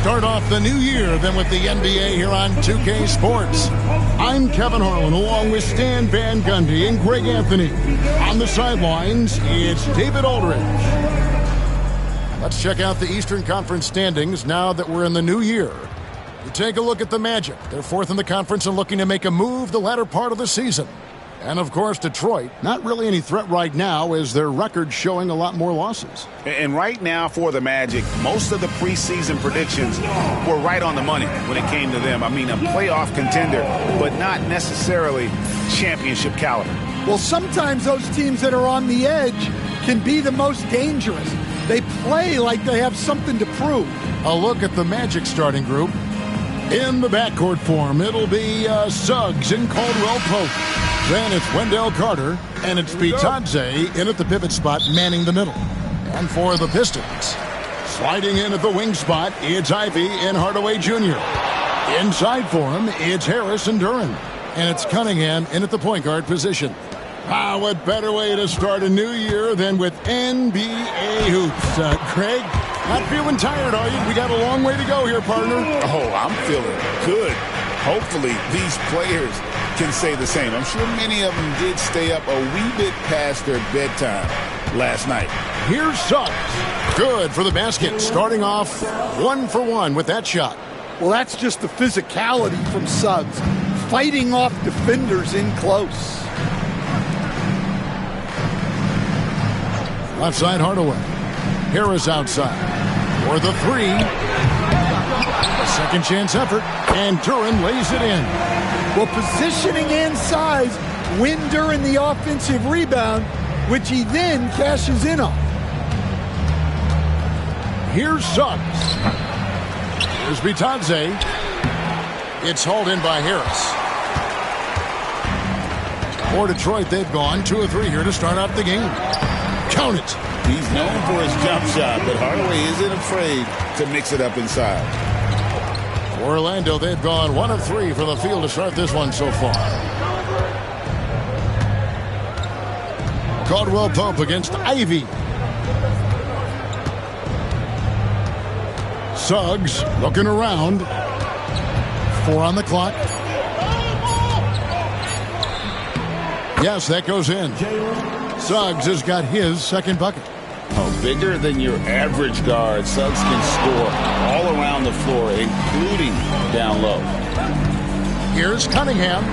start off the new year than with the NBA here on 2K Sports. I'm Kevin Harlan along with Stan Van Gundy and Greg Anthony. On the sidelines, it's David Aldridge. Let's check out the Eastern Conference standings now that we're in the new year. You take a look at the Magic. They're fourth in the conference and looking to make a move the latter part of the season. And, of course, Detroit, not really any threat right now as their record's showing a lot more losses. And right now for the Magic, most of the preseason predictions were right on the money when it came to them. I mean, a playoff contender, but not necessarily championship caliber. Well, sometimes those teams that are on the edge can be the most dangerous. They play like they have something to prove. A look at the Magic starting group. In the backcourt form, it'll be Suggs and Caldwell Pope. Then it's Wendell Carter, and it's Bitadze in at the pivot spot, manning the middle. And for the Pistons, sliding in at the wing spot, it's Ivy and Hardaway Jr. Inside for him, it's Harris and Duran. And it's Cunningham in at the point guard position. What better way to start a new year than with NBA hoops. Craig, not feeling tired, are you? We got a long way to go here, partner. Oh, I'm feeling good. Hopefully, these players can say the same. I'm sure many of them did stay up a wee bit past their bedtime last night. Here's Suggs. Good for the basket. Starting off 1 for 1 with that shot. Well, that's just the physicality from Suggs. Fighting off defenders in close. Left side, Hardaway. Harris outside. For the three. A second chance effort. And Duran lays it in. Well, positioning and size win Duran the offensive rebound, which he then cashes in on. Here's Suggs. Here's Bitadze. It's hauled in by Harris. For Detroit, they've gone 2 or 3 here to start out the game. Count it. He's known for his jump shot, but Hardaway isn't afraid to mix it up inside. For Orlando, they've gone 1 of 3 from the field to start this one so far. Caldwell Pope against Ivy. Suggs looking around. 4 on the clock. Yes, that goes in. Suggs has got his second bucket. Oh, bigger than your average guard, Suggs can score all around the floor, including down low. Here's Cunningham.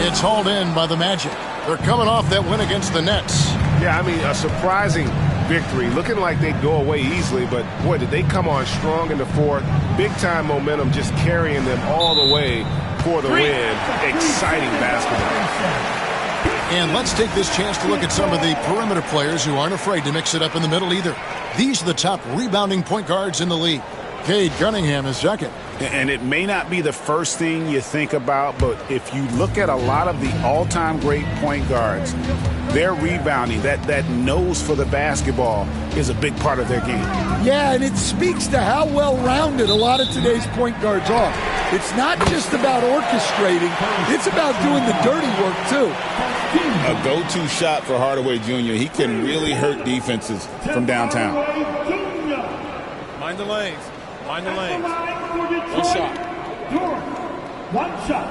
It's hauled in by the Magic. They're coming off that win against the Nets. Yeah, I mean, a surprising victory. Looking like they'd go away easily, but, boy, did they come on strong in the fourth. Big-time momentum just carrying them all the way for the win. Exciting basketball. And let's take this chance to look at some of the perimeter players who aren't afraid to mix it up in the middle either. These are the top rebounding point guards in the league. Cade Cunningham is second. And it may not be the first thing you think about, but if you look at a lot of the all-time great point guards, their rebounding, that nose for the basketball is a big part of their game. Yeah, and it speaks to how well-rounded a lot of today's point guards are. It's not just about orchestrating. It's about doing the dirty work, too. A go-to shot for Hardaway Jr. He can really hurt defenses from downtown. Mind the lanes. Mind the lanes. One shot. One shot.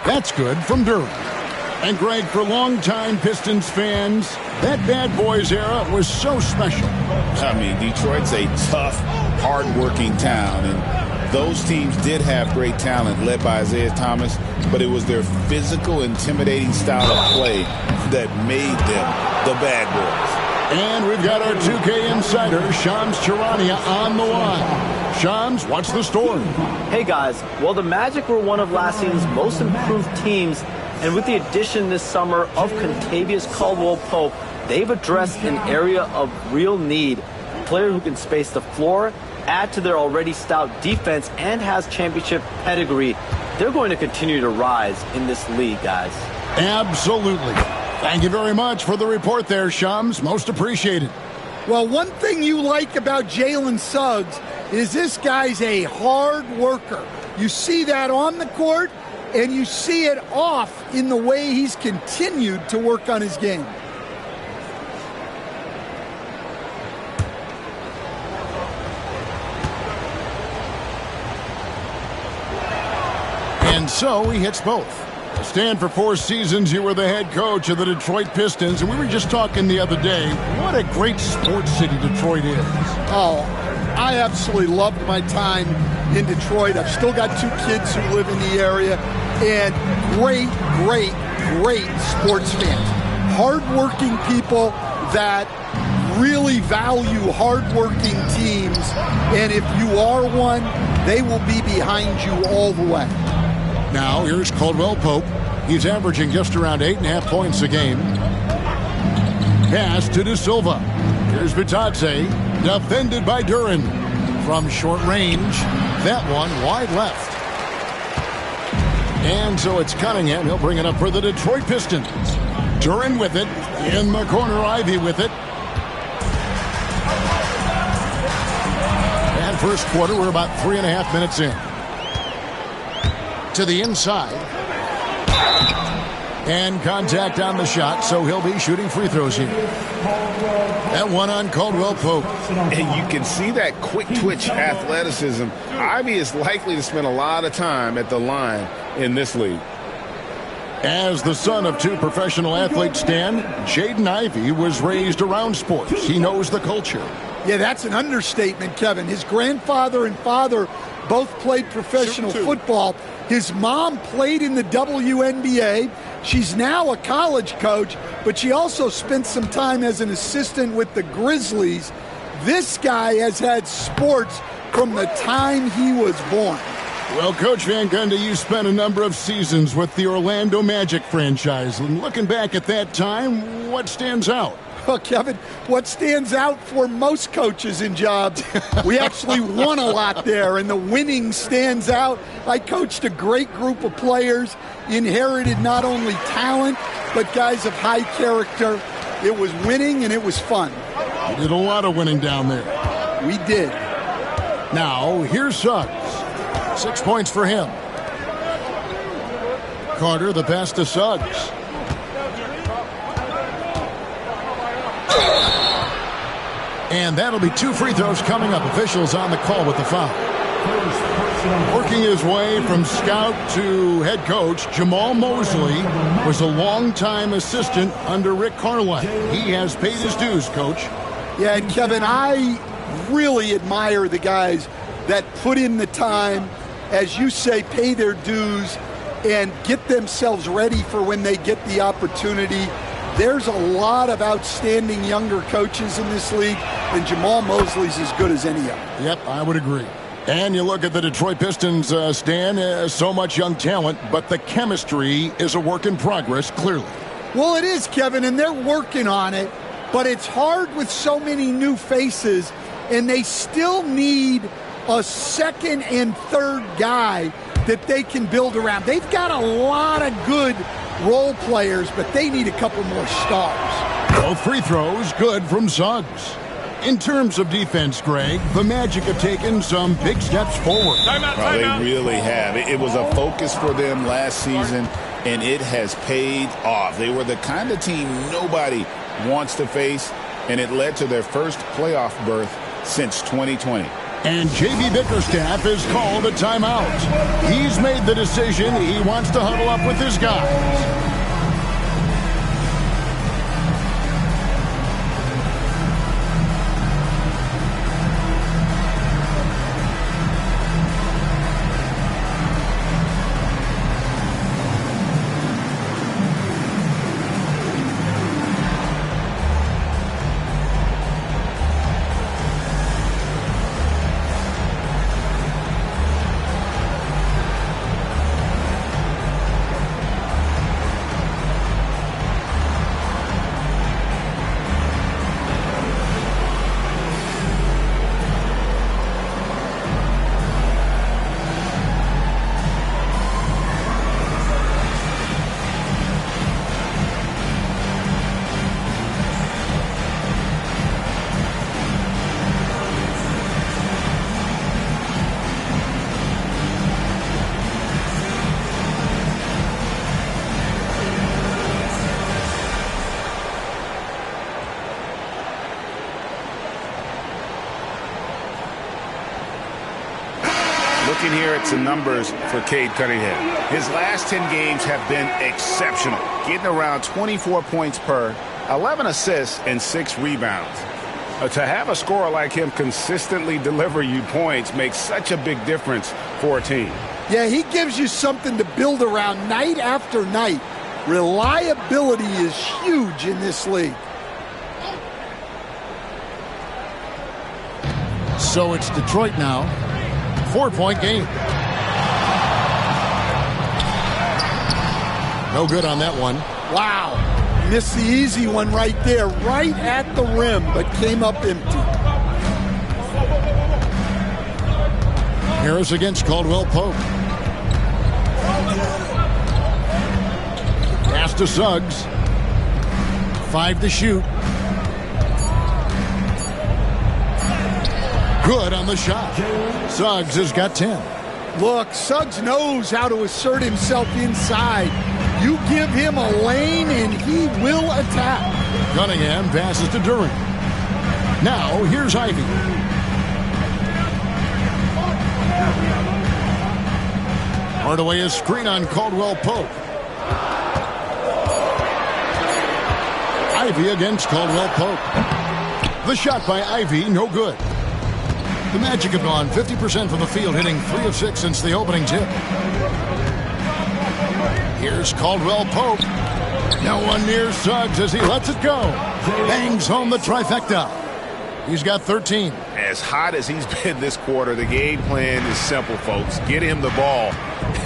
That's good from Duran. And Greg, for longtime Pistons fans, that Bad Boys era was so special. I mean, Detroit's a tough, hard-working town, and those teams did have great talent led by Isaiah Thomas, but it was their physical, intimidating style of play that made them the Bad Boys. And we've got our 2K insider, Shams Charania, on the line. Shams, what's the story? Hey, guys. Well, the Magic were one of last season's most improved teams, and with the addition this summer of Contavious Caldwell-Pope, they've addressed an area of real need. A player who can space the floor, add to their already stout defense, and has championship pedigree. They're going to continue to rise in this league, guys. Absolutely. Thank you very much for the report there, Shams. Most appreciated. Well, one thing you like about Jalen Suggs is this guy's a hard worker. You see that on the court, and you see it off in the way he's continued to work on his game. And so he hits both. Stan, for 4 seasons, you were the head coach of the Detroit Pistons, and we were just talking the other day, what a great sports city Detroit is. Oh, I absolutely loved my time in Detroit. I've still got 2 kids who live in the area, and great sports fans. Hardworking people that really value hardworking teams, and if you are one, they will be behind you all the way. Now, here's Caldwell Pope. He's averaging just around 8.5 points a game. Pass to De Silva. Here's Vitadze, defended by Duran. From short range, that one wide left. And so it's Cunningham. He'll bring it up for the Detroit Pistons. Duran with it. In the corner, Ivy with it. And first quarter, we're about 3.5 minutes in. To the inside. And contact on the shot, so he'll be shooting free throws here. That one on Caldwell Pope. And you can see that quick twitch athleticism. Ivy is likely to spend a lot of time at the line in this league. As the son of 2 professional athletes, Stan, Jaden Ivey was raised around sports. He knows the culture. Yeah, that's an understatement, Kevin. His grandfather and father both played professional football. His mom played in the WNBA. She's now a college coach, but she also spent some time as an assistant with the Grizzlies. This guy has had sports from the time he was born. Well, Coach Van Gundy, you spent a number of seasons with the Orlando Magic franchise. And looking back at that time, what stands out? Well, Kevin, what stands out for most coaches in jobs, we actually won a lot there, and the winning stands out. I coached a great group of players, inherited not only talent, but guys of high character. It was winning, and it was fun. You did a lot of winning down there. We did. Now, here's Suggs. 6 points for him. Carter, the pass to Suggs. And that'll be 2 free throws coming up. Officials on the call with the foul. Working his way from scout to head coach, Jamal Mosley was a longtime assistant under Rick Carlisle. He has paid his dues, Coach. Yeah, and Kevin, I really admire the guys that put in the time, as you say, pay their dues and get themselves ready for when they get the opportunity. There's a lot of outstanding younger coaches in this league, and Jamal Mosley's as good as any of them. Yep, I would agree. And you look at the Detroit Pistons, Stan, so much young talent, but the chemistry is a work in progress, clearly. Well, it is, Kevin, and they're working on it, but it's hard with so many new faces, and they still need a second and third guy that they can build around. They've got a lot of good role players, but they need a couple more stars. Both free throws good from Suggs. In terms of defense, Greg, the Magic have taken some big steps forward. They really have. It was a focus for them last season, and it has paid off. They were the kind of team nobody wants to face, and it led to their first playoff berth since 2020. And J.B. Bickerstaff has called a timeout. He's made the decision. He wants to huddle up with his guys. looking here at some numbers for Cade Cunningham. His last 10 games have been exceptional, getting around 24 points per, 11 assists, and 6 rebounds. To have a scorer like him consistently deliver you points makes such a big difference for a team. Yeah, he gives you something to build around night after night. Reliability is huge in this league. So it's Detroit now. 4-point game. No good on that one. Wow. Missed the easy one right there, right at the rim, but came up empty. Harris against Caldwell Pope. Pass to Suggs. 5 to shoot. Good on the shot. Suggs has got 10. Look, Suggs knows how to assert himself inside. You give him a lane and he will attack. Cunningham passes to Duran. Now here's Ivy. Hardaway is screen on Caldwell Pope. Ivy against Caldwell Pope. The shot by Ivy, no good. The Magic have gone 50% from the field, hitting 3 of 6 since the opening tip. Here's Caldwell Pope. No one near Suggs as he lets it go. Bangs home the trifecta. He's got 13. As hot as he's been this quarter, the game plan is simple, folks. Get him the ball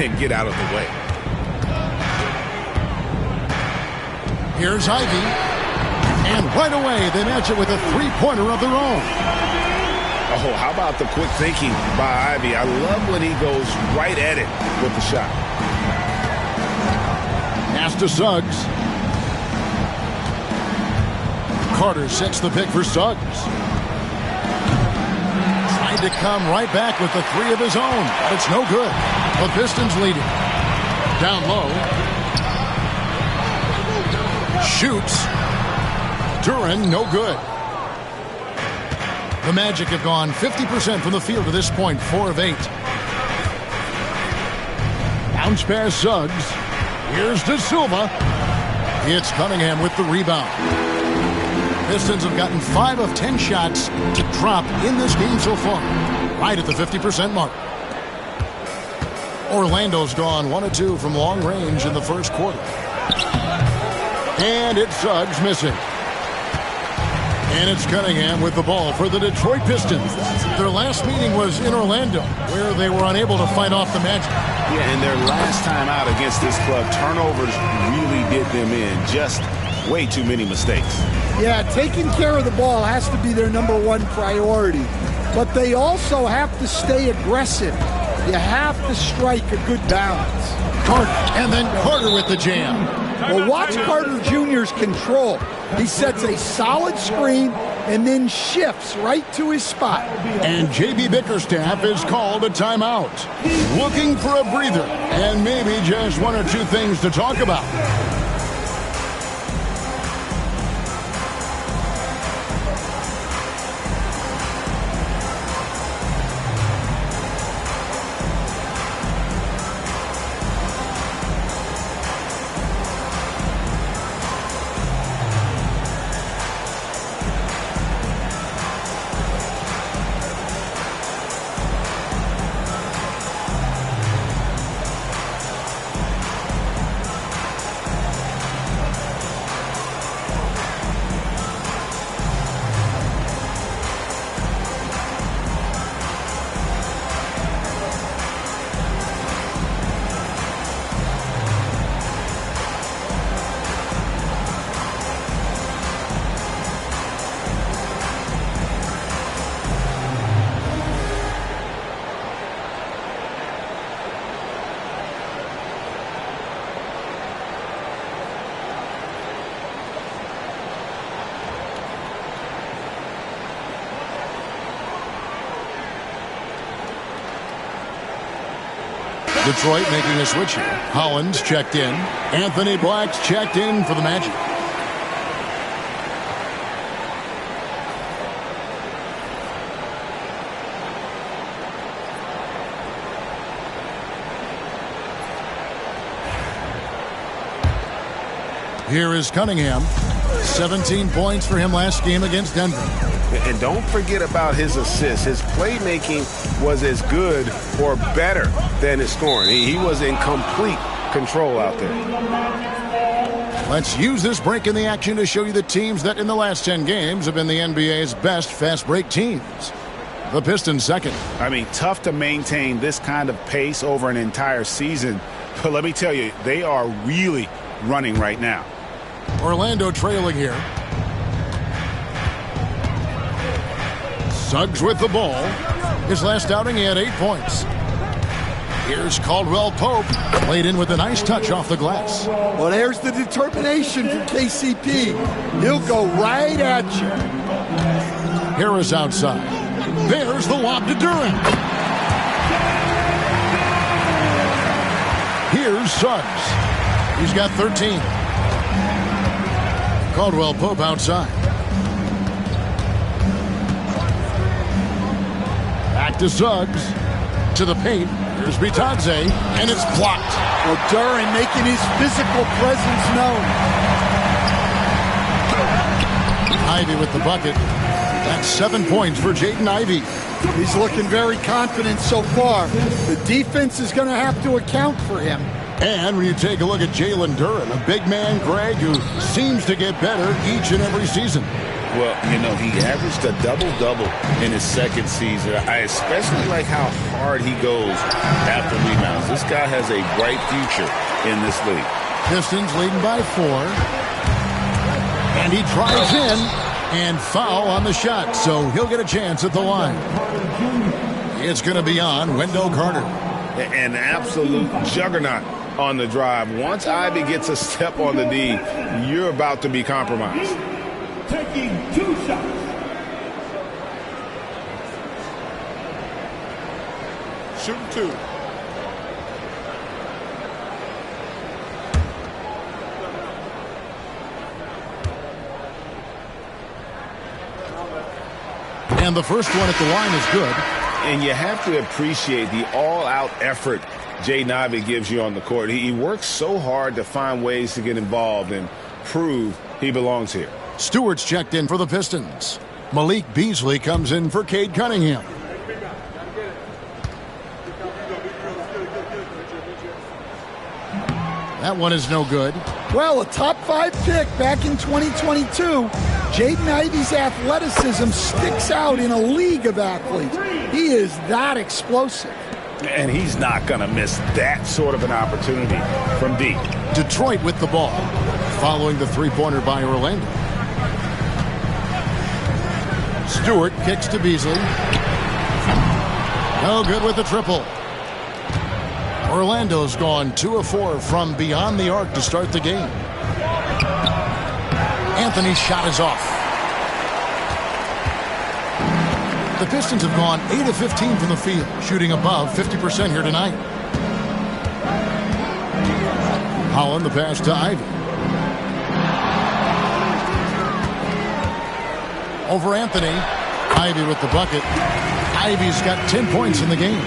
and get out of the way. Here's Ivy. And right away, they match it with a three-pointer of their own. Oh, how about the quick thinking by Ivy? I love when he goes right at it with the shot. Pass to Suggs. Carter sets the pick for Suggs. Trying to come right back with the 3 of his own, but it's no good. The Pistons lead it. Down low. Shoots. Duran, no good. The Magic have gone 50% from the field to this point, 4 of 8. Bounce pass Suggs. Here's De Silva. It's Cunningham with the rebound. Pistons have gotten 5 of 10 shots to drop in this game so far, right at the 50% mark. Orlando's gone 1 of 2 from long range in the first quarter. And it's Suggs missing. And it's Cunningham with the ball for the Detroit Pistons. Their last meeting was in Orlando, where they were unable to fight off the Magic. Yeah, and their last time out against this club, turnovers really did them in. Just way too many mistakes. Yeah, taking care of the ball has to be their #1 priority. But they also have to stay aggressive. You have to strike a good balance. Carter, and then Carter with the jam. Well, watch Carter Jr.'s control. He sets a solid screen and then shifts right to his spot. And J.B. Bickerstaff is called a timeout. Looking for a breather and maybe just 1 or 2 things to talk about. Detroit making a switch here. Hollins checked in. Anthony Black's checked in for the Magic. Here is Cunningham. 17 points for him last game against Denver. And don't forget about his assists. His playmaking was as good or better than his scoring. He was in complete control out there. Let's use this break in the action to show you the teams that in the last 10 games have been the NBA's best fast break teams. The Pistons second. I mean, tough to maintain this kind of pace over an entire season. But let me tell you, they are really running right now. Orlando trailing here. Suggs with the ball. His last outing, he had 8 points. Here's Caldwell Pope. Played in with a nice touch off the glass. Well, there's the determination from KCP. He'll go right at you. Harris outside. There's the lob to Duren. Here's Suggs. He's got 13. Caldwell Pope outside. Back to Suggs. To the paint. Here's Bitadze. And it's blocked. Well, Duren making his physical presence known. Ivy with the bucket. That's 7 points for Jaden Ivey. He's looking very confident so far. The defense is going to have to account for him. And when you take a look at Jalen Duren, a big man, Greg, who seems to get better each and every season. Well, you know, he averaged a double-double in his second season. I especially like how hard he goes after rebounds. This guy has a bright future in this league. Pistons leading by 4. And he drives in and foul on the shot, so he'll get a chance at the line. It's going to be on Wendell Carter. An absolute juggernaut on the drive. Once Ivy gets a step on the D, you're about to be compromised. Taking 2 shots. Shooting 2. And the first one at the line is good. And you have to appreciate the all-out effort Jaden Ivey gives you on the court. He works so hard to find ways to get involved and prove he belongs here. Stewart's checked in for the Pistons. Malik Beasley comes in for Cade Cunningham. That one is no good. Well, a top 5 pick back in 2022. Jaden Ivey's athleticism sticks out in a league of athletes. He is that explosive. And he's not going to miss that sort of an opportunity from deep. Detroit with the ball, following the three-pointer by Orlando. Stewart kicks to Beasley. No good with the triple. Orlando's gone 2 of 4 from beyond the arc to start the game. Anthony's shot is off. The Pistons have gone 8 of 15 from the field, shooting above 50% here tonight. Holland the pass to Ivy. Over Anthony. Ivy with the bucket. Ivy's got 10 points in the game.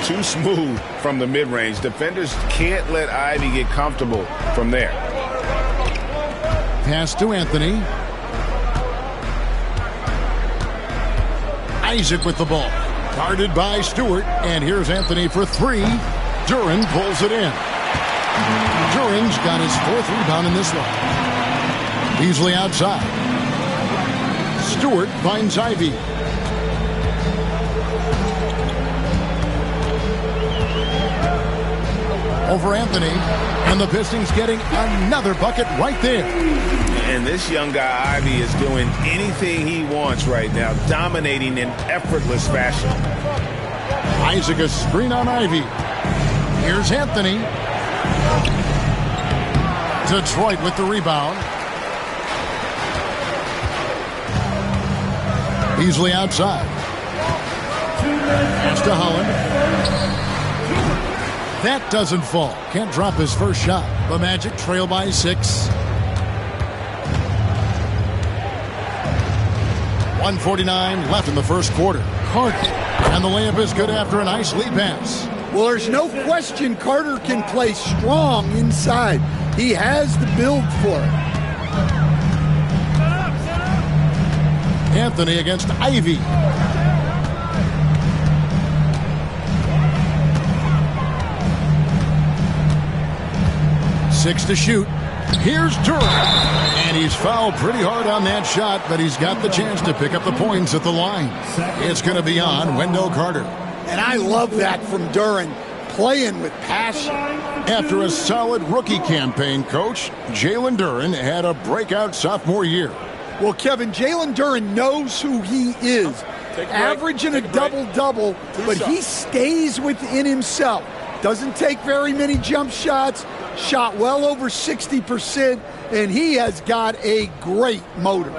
Too smooth from the mid-range. Defenders can't let Ivy get comfortable from there. Pass to Anthony. Isaac with the ball. Guarded by Stewart. And here's Anthony for 3. Duren pulls it in. Duren's got his 4th rebound in this one. Beasley outside. Stewart finds Ivy. Over Anthony, and the Pistons getting another bucket right there. And this young guy, Ivy, is doing anything he wants right now, dominating in effortless fashion. Isaac a screen on Ivy. Here's Anthony. Detroit with the rebound. Beasley outside. Pass to Holland. That doesn't fall. Can't drop his first shot. The Magic trail by 6. 1:49 left in the first quarter. Carter. And the layup is good after a nice lead pass. Well, there's no question Carter can play strong inside. He has the build for it. Anthony against Ivy. Six to shoot. Here's Durham. And he's fouled pretty hard on that shot, but he's got the chance to pick up the points at the line. It's going to be on Wendell Carter. And I love that from Duran, playing with passion. After a solid rookie campaign, Coach, Jalen Duran had a breakout sophomore year. Well, Kevin, Jalen Duran knows who he is. Averaging a double-double, but he stays within himself. Doesn't take very many jump shots, shot well over 60%, and he has got a great motor.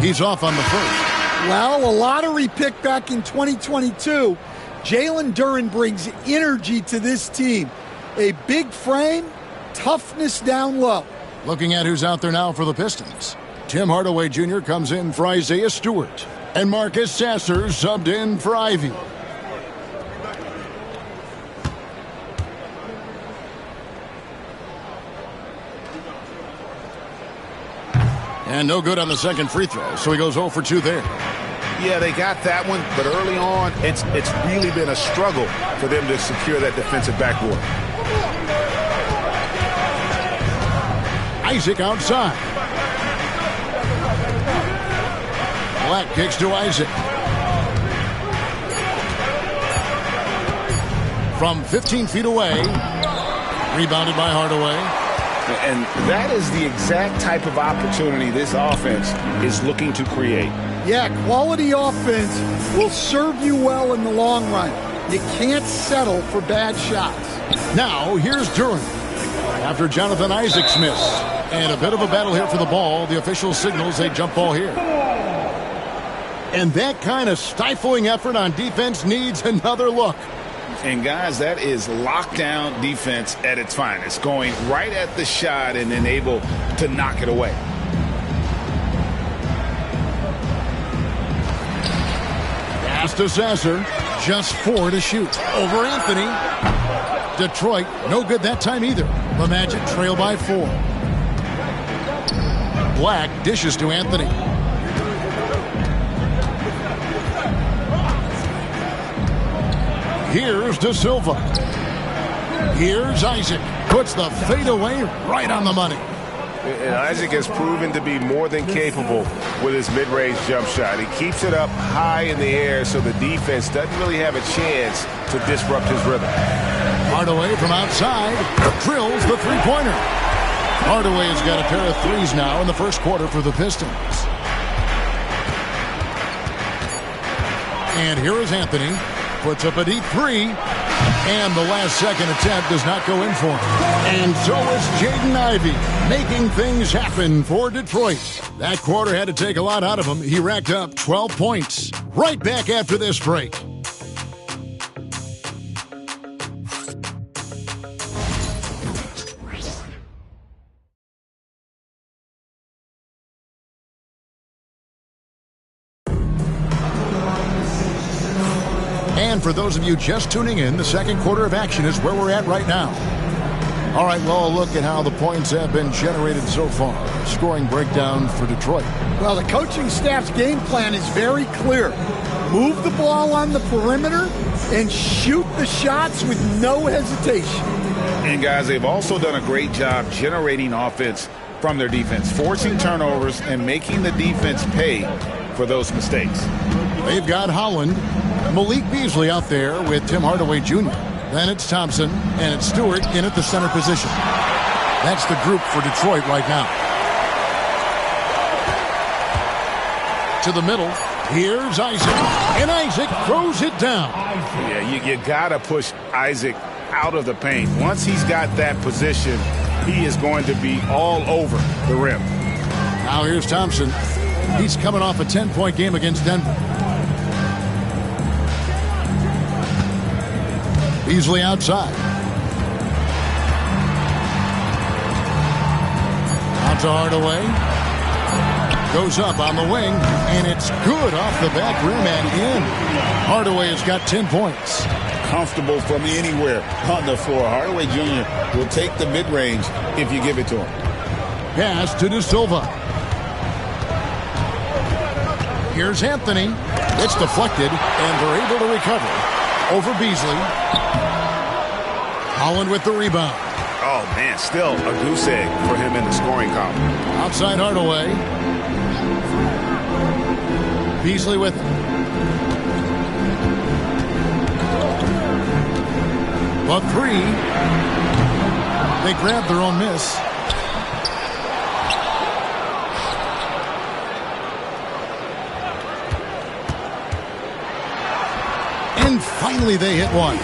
He's off on the first. Well, a lottery pick back in 2022. Jalen Duran brings energy to this team. A big frame, toughness down low. Looking at who's out there now for the Pistons. Tim Hardaway Jr. comes in for Isaiah Stewart. And Marcus Sasser subbed in for Ivy. And no good on the second free throw, so he goes 0 for 2 there. Yeah, they got that one, but early on, it's really been a struggle for them to secure that defensive backboard. Isaac outside. Black kicks to Isaac. From 15 feet away. Rebounded by Hardaway. And that is the exact type of opportunity this offense is looking to create. Yeah, quality offense will serve you well in the long run. You can't settle for bad shots. Now, here's Duran. After Jonathan Isaac's miss. And a bit of a battle here for the ball. The official signals a jump ball here. And that kind of stifling effort on defense needs another look. And, guys, that is lockdown defense at its finest. Going right at the shot and then able to knock it away. Pass to Sasser. Just 4 to shoot. Over Anthony. Detroit, no good that time either. The Magic trail by 4. Black dishes to Anthony. Here's De Silva. Here's Isaac. Puts the fadeaway right on the money. And Isaac has proven to be more than capable with his mid-range jump shot. He keeps it up high in the air so the defense doesn't really have a chance to disrupt his rhythm. Hardaway from outside drills the three-pointer. Hardaway has got a pair of threes now in the first quarter for the Pistons. And here is Anthony. Puts up a deep three. And the last second attempt does not go in for him. And so is Jaden Ivey, making things happen for Detroit. That quarter had to take a lot out of him. He racked up 12 points. Right back after this break. And for those of you just tuning in, the second quarter of action is where we're at right now. All right, well, a look at how the points have been generated so far. Scoring breakdown for Detroit. Well, the coaching staff's game plan is very clear. Move the ball on the perimeter and shoot the shots with no hesitation. And, guys, they've also done a great job generating offense from their defense, forcing turnovers and making the defense pay for those mistakes. They've got Holland, Malik Beasley out there with Tim Hardaway Jr. Then it's Thompson, and it's Stewart in at the center position. That's the group for Detroit right now. To the middle, here's Isaac. And Isaac throws it down. Yeah, you got to push Isaac out of the paint. Once he's got that position, he is going to be all over the rim. Now here's Thompson. He's coming off a 10-point game against Denver. Beasley outside. Out to Hardaway. Goes up on the wing, and it's good off the back rim and in. Hardaway has got 10 points. Comfortable from anywhere on the floor. Hardaway Jr. will take the mid-range if you give it to him. Pass to De Silva. Here's Anthony. It's deflected, and they're able to recover. Over Beasley. Holland with the rebound. Oh, man, still a goose egg for him in the scoring column. Outside Hardaway. Beasley with it. The three. They grab their own miss. And finally they hit one.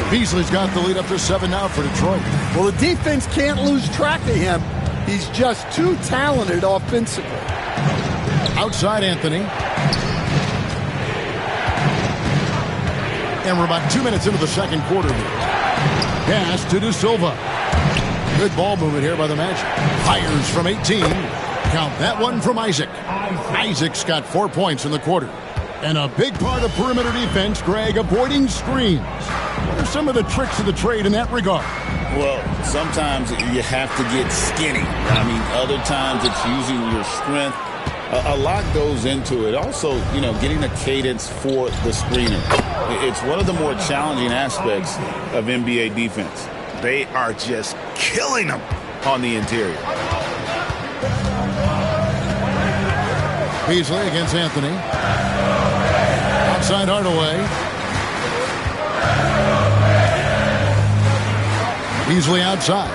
Beasley's got the lead up to 7 now for Detroit. Well, the defense can't lose track of him. He's just too talented offensively. Outside Anthony. And we're about 2 minutes into the second quarter. Pass to De Silva. Good ball movement here by the Magic. Fires from 18. Count that one from Isaac. Isaac's got 4 points in the quarter. And a big part of perimeter defense, Greg, avoiding screens. What are some of the tricks of the trade in that regard? Well, sometimes you have to get skinny. I mean, other times it's using your strength. A lot goes into it. Also, you know, getting a cadence for the screener. It's one of the more challenging aspects of NBA defense. They are just killing them on the interior. Beasley against Anthony. Outside Hardaway. Beasley outside.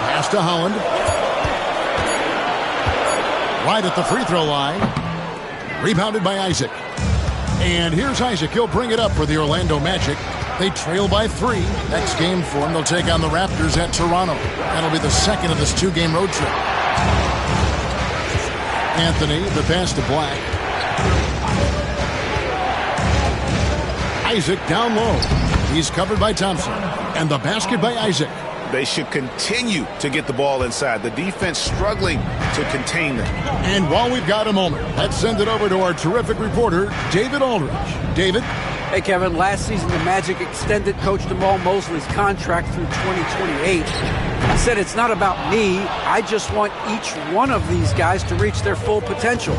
Pass to Holland. Right at the free throw line. Rebounded by Isaac. And here's Isaac. He'll bring it up for the Orlando Magic. They trail by 3. Next game for them, they'll take on the Raptors at Toronto. That'll be the second of this 2-game road trip. Anthony, the pass to Black. Isaac down low. He's covered by Thompson. And the basket by Isaac. They should continue to get the ball inside. The defense struggling to contain them. And while we've got a moment, let's send it over to our terrific reporter, David Aldridge. David? Hey, Kevin, last season the Magic extended Coach Jamal Mosley's contract through 2028. He said, it's not about me. I just want each one of these guys to reach their full potential.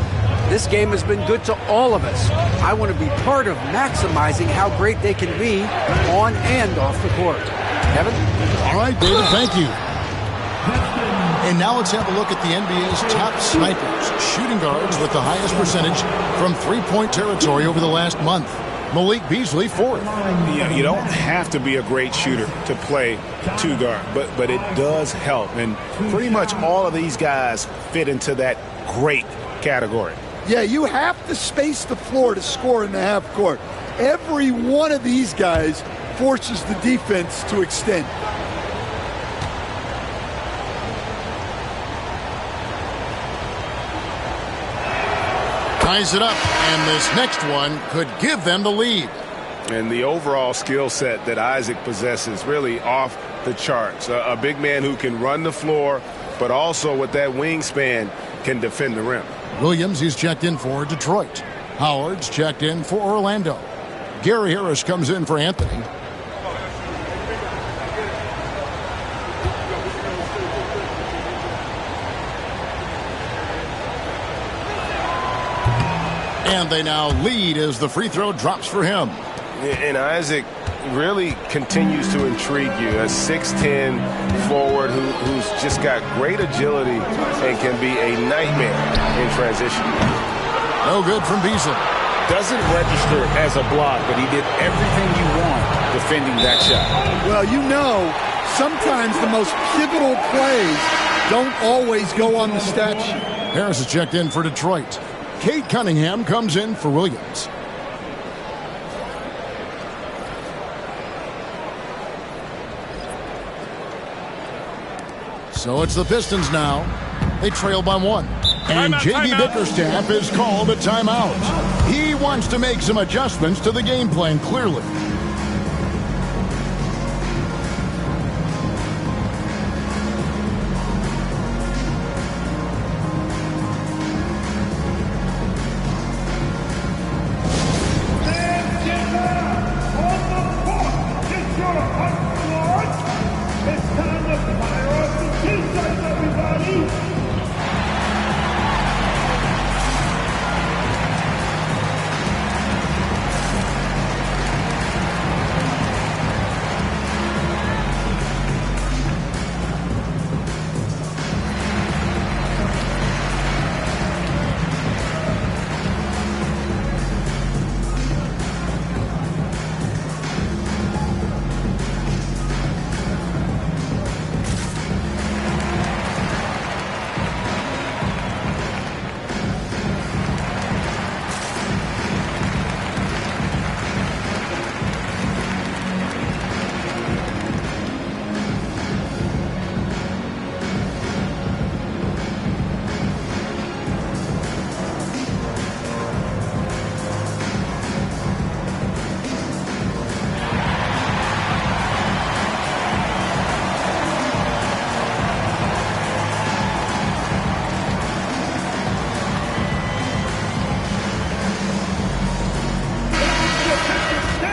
This game has been good to all of us. I want to be part of maximizing how great they can be on and off the court. Kevin? All right, David, thank you. And now let's have a look at the NBA's top snipers, shooting guards with the highest percentage from three-point territory over the last month. Malik Beasley, 4th. Yeah, you don't have to be a great shooter to play 2-guard, but it does help. And pretty much all of these guys fit into that great category. Yeah, you have to space the floor to score in the half court. Every one of these guys forces the defense to extend. Ties it up, and this next one could give them the lead. And the overall skill set that Isaac possesses really off the charts. A big man who can run the floor, but also with that wingspan can defend the rim. Williams, he's checked in for Detroit. Howard's checked in for Orlando. Gary Harris comes in for Anthony. And they now lead as the free throw drops for him. And Isaac really continues to intrigue you. A 6'10 forward who's just got great agility and can be a nightmare in transition. No good from Beasley. Doesn't register as a block, but he did everything you want defending that shot. Well, you know, sometimes the most pivotal plays don't always go on the stat sheet. Harris is checked in for Detroit. Kate Cunningham comes in for Williams. So it's the Pistons now. They trail by 1. And J.B. Bickerstaff is called a timeout. He wants to make some adjustments to the game plan, clearly.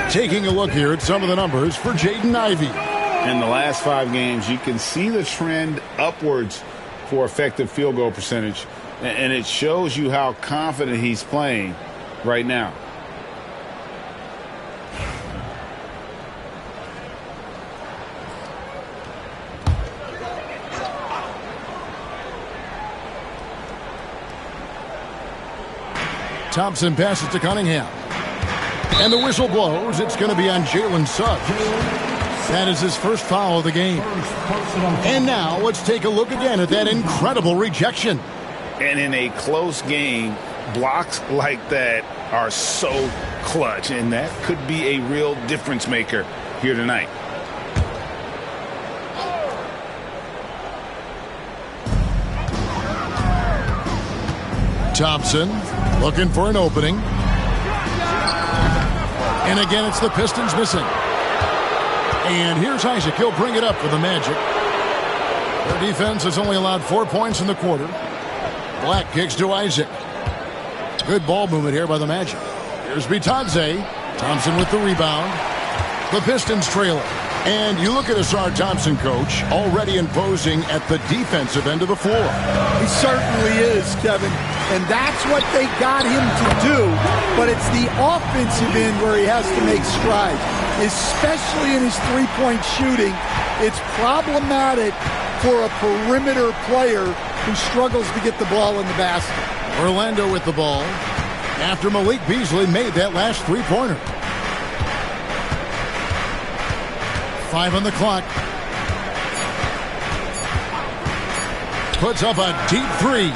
Taking a look here at some of the numbers for Jaden Ivey. In the last 5 games, you can see the trend upwards for effective field goal percentage, and it shows you how confident he's playing right now. Thompson passes to Cunningham. And the whistle blows. It's going to be on Jalen Suggs. That is his first foul of the game. And now let's take a look again at that incredible rejection. And in a close game, blocks like that are so clutch, and that could be a real difference maker here tonight. Thompson looking for an opening. And again, it's the Pistons missing. And here's Isaac. He'll bring it up for the Magic. Their defense has only allowed 4 points in the quarter. Black kicks to Isaac. Good ball movement here by the Magic. Here's Bitadze. Thompson with the rebound. The Pistons trail it. And you look at Asar Thompson, coach, already imposing at the defensive end of the floor. He certainly is, Kevin. And that's what they got him to do. But it's the offensive end where he has to make strides, especially in his three-point shooting. It's problematic for a perimeter player who struggles to get the ball in the basket. Orlando with the ball after Malik Beasley made that last three-pointer. 5 on the clock. Puts up a deep three.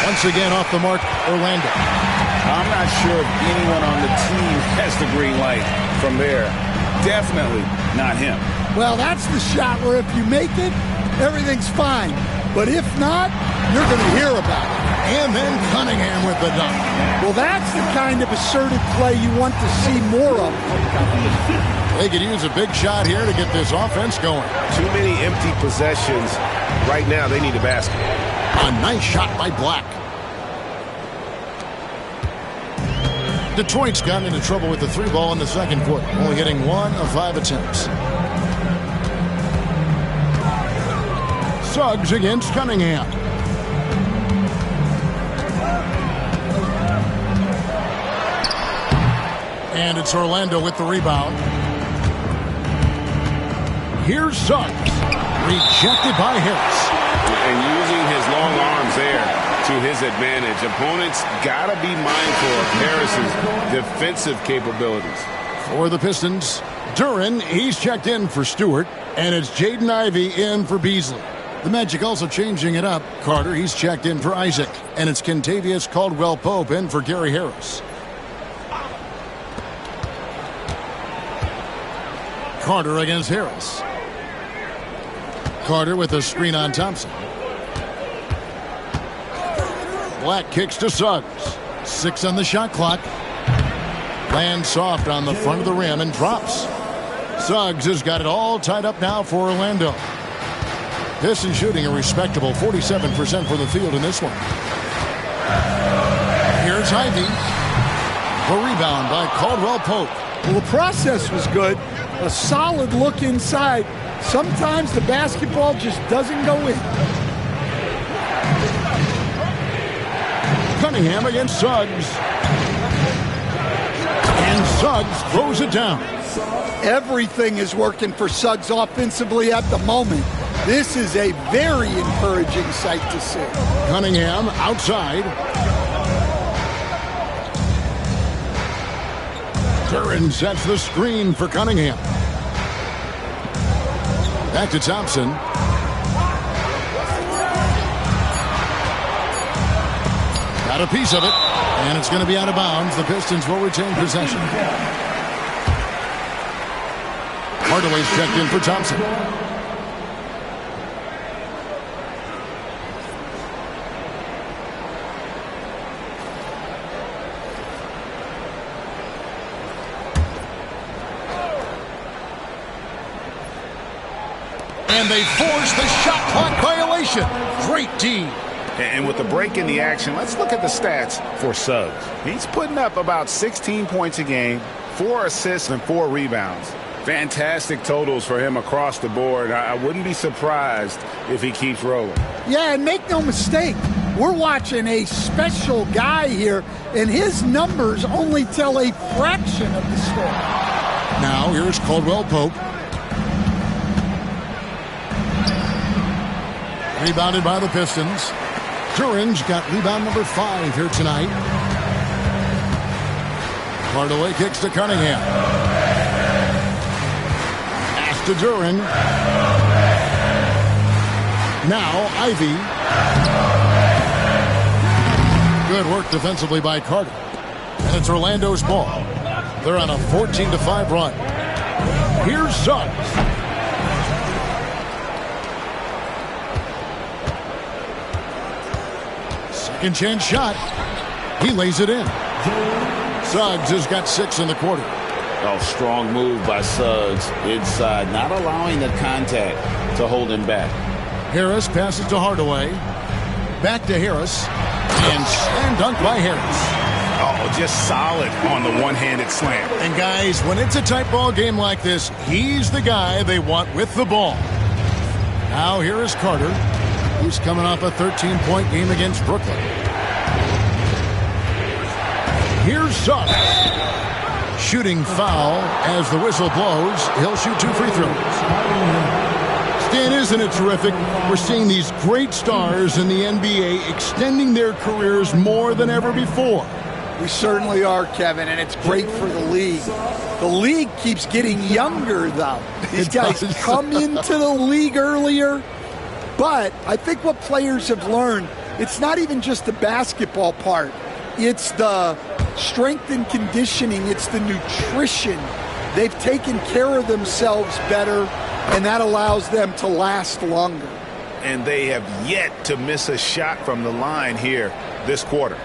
Once again off the mark, Orlando. I'm not sure if anyone on the team has the green light from there. Definitely not him. Well, that's the shot where if you make it, everything's fine. But if not, you're going to hear about it. And then Cunningham with the dunk. Well, that's the kind of assertive play you want to see more of. They could use a big shot here to get this offense going. Too many empty possessions. Right now, they need a basket. A nice shot by Black. Detroit's gotten into trouble with the 3-ball in the second quarter, only hitting 1 of 5 attempts. Suggs against Cunningham. And it's Orlando with the rebound. Here's Suggs. Rejected by Harris. And using his long arms there to his advantage. Opponents got to be mindful of Harris's defensive capabilities. For the Pistons, Duren, he's checked in for Stewart. And it's Jaden Ivey in for Beasley. The Magic also changing it up. Carter, he's checked in for Isaac. And it's Kentavious Caldwell-Pope in for Gary Harris. Carter against Harris. Carter with a screen on Thompson. Black kicks to Suggs. 6 on the shot clock. Lands soft on the front of the rim and drops. Suggs has got it all tied up now for Orlando. Pistons shooting a respectable 47% for the field in this one. Here's Ivey. The rebound by Caldwell-Pope. Well, the process was good. A solid look inside. Sometimes the basketball just doesn't go in. Cunningham against Suggs. And Suggs throws it down. Everything is working for Suggs offensively at the moment. This is a very encouraging sight to see. Cunningham outside. Duren sets the screen for Cunningham. Back to Thompson. Got a piece of it, and it's going to be out of bounds. The Pistons will retain possession. Hardaway's checked in for Thompson. And they force the shot clock violation. Great D. And with the break in the action, let's look at the stats for Suggs. He's putting up about 16 points a game, 4 assists, and 4 rebounds. Fantastic totals for him across the board. I wouldn't be surprised if he keeps rolling. Yeah, and make no mistake, we're watching a special guy here, and his numbers only tell a fraction of the story. Now here's Caldwell Pope. Rebounded by the Pistons. Duran's got rebound number 5 here tonight. Hardaway kicks to Cunningham. Pass to Duran. Now Ivy. Good work defensively by Carter. And it's Orlando's ball. They're on a 14-5 run. Here's Suggs. Second chance shot. He lays it in. Suggs has got 6 in the quarter. Oh, strong move by Suggs inside, not allowing the contact to hold him back. Harris passes to Hardaway. Back to Harris. And slam dunk by Harris. Oh, just solid on the one-handed slam. And guys, when it's a tight ball game like this, he's the guy they want with the ball. Now here is Carter. He's coming off a 13-point game against Brooklyn. Here's Suggs. Shooting foul as the whistle blows. He'll shoot 2 free throws. Stan, isn't it terrific? We're seeing these great stars in the NBA extending their careers more than ever before. We certainly are, Kevin, and it's great for the league. The league keeps getting younger, though. These guys come into the league earlier. But I think what players have learned, it's not even just the basketball part. It's the strength and conditioning. It's the nutrition. They've taken care of themselves better, and that allows them to last longer. And they have yet to miss a shot from the line here this quarter.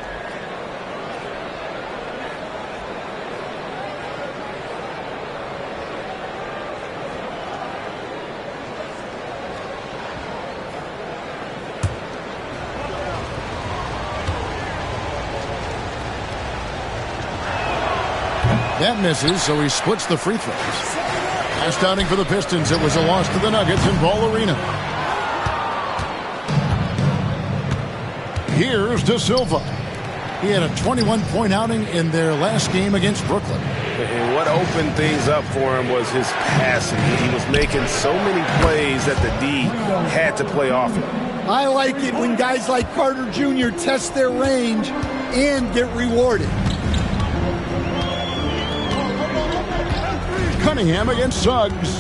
That misses, so he splits the free throws. Last outing for the Pistons, it was a loss to the Nuggets in Ball Arena. Here's De Silva. He had a 21-point outing in their last game against Brooklyn. And what opened things up for him was his passing. He was making so many plays that the D had to play off him. I like it when guys like Carter Jr. test their range and get rewarded. Cunningham against Suggs.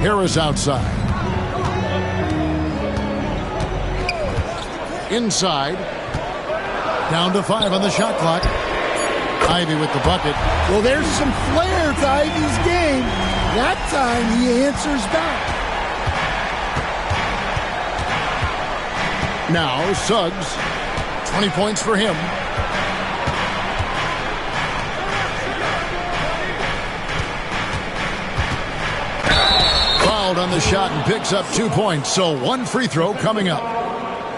Harris outside. Inside. Down to 5 on the shot clock. Ivy with the bucket. Well, there's some flair to Ivy's game. That time he answers back. Now Suggs. 20 points for him. On the shot and picks up 2 points, so 1 free throw coming up.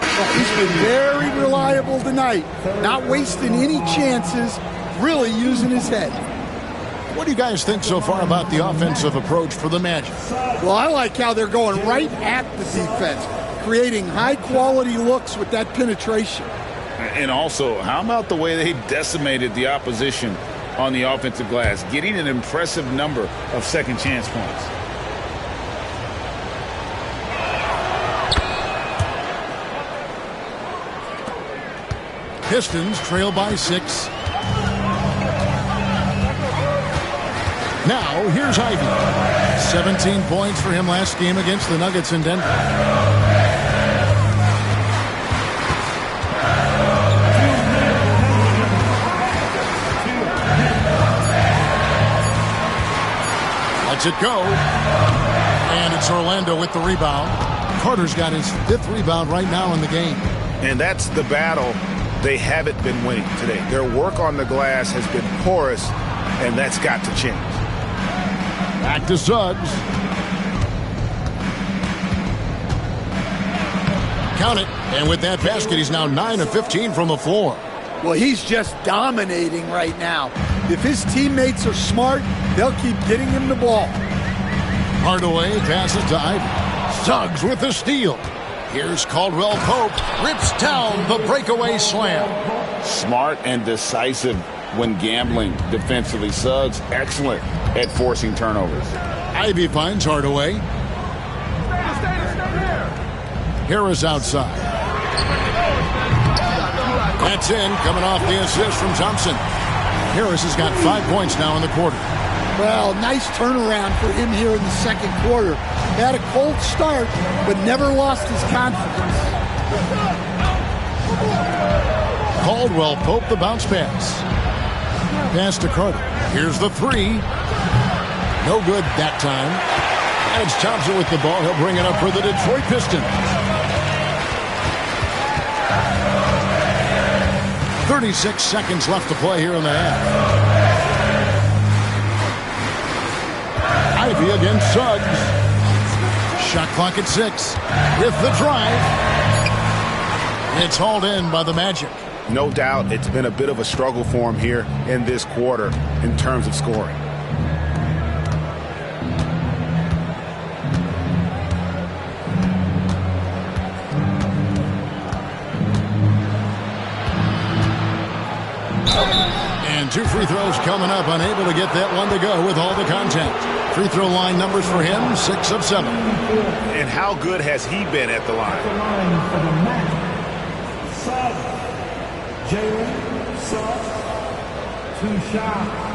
He's been very reliable tonight, not wasting any chances, really using his head. What do you guys think so far about the offensive approach for the Magic? Well, I like how they're going right at the defense, creating high-quality looks with that penetration. And also, how about the way they decimated the opposition on the offensive glass, getting an impressive number of second chance points. Pistons trail by 6. Now, here's Ivy. 17 points for him last game against the Nuggets in Denver. Lets it go. And it's Orlando with the rebound. Carter's got his 5th rebound right now in the game. And that's the battle they haven't been winning today. Their work on the glass has been porous, and that's got to change. Back to Suggs. Count it. And with that basket, he's now 9 of 15 from the floor. Well, he's just dominating right now. If his teammates are smart, they'll keep getting him the ball. Hardaway passes to Ivy. Suggs with the steal. Here's Caldwell Pope. Rips down the breakaway slam. Smart and decisive when gambling defensively. Suggs, excellent at forcing turnovers. Ivy finds Hardaway. Harris outside. That's in, coming off the assist from Thompson. Harris has got 5 points now in the quarter. Well, nice turnaround for him here in the second quarter. Had a cold start, but never lost his confidence. Caldwell Pope the bounce pass. Pass to Carter. Here's the three. No good that time. And it's Thompson with the ball. He'll bring it up for the Detroit Pistons. 36 seconds left to play here in the half. Ivy against Suggs. Shot clock at 6. With the drive. It's hauled in by the Magic. No doubt it's been a bit of a struggle for him here in this quarter in terms of scoring. And 2 free throws coming up. Unable to get that one to go with all the contact. Free throw line numbers for him, 6 of 7. And how good has he been at the line? Jalen Suggs, 2 shots.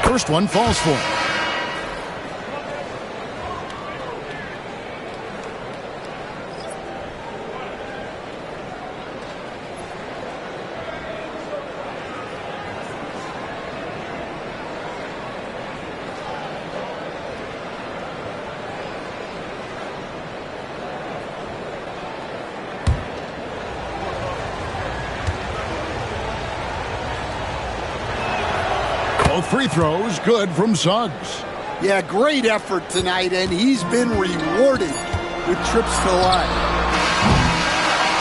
First one falls for him. Free throws good from Suggs. Yeah, great effort tonight, and he's been rewarded with trips to the line.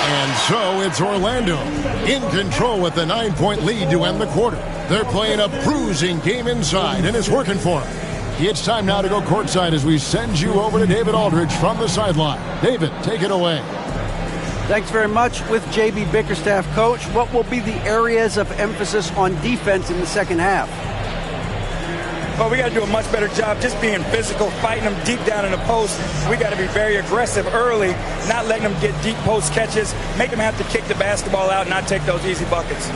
And so it's Orlando in control with the 9-point lead to end the quarter. They're playing a bruising game inside, and it's working for them. It's time now to go courtside as we send you over to David Aldridge from the sideline. David, take it away. Thanks very much. With J.B. Bickerstaff, Coach, what will be the areas of emphasis on defense in the second half? Well, we got to do a much better job just being physical, fighting them deep down in the post. We got to be very aggressive early, not letting them get deep post catches, make them have to kick the basketball out and not take those easy buckets.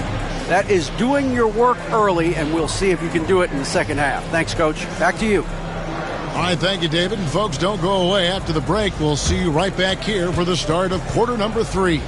That is doing your work early, and we'll see if you can do it in the second half. Thanks, Coach. Back to you. All right, thank you, David. And folks, don't go away. After the break, we'll see you right back here for the start of quarter number 3.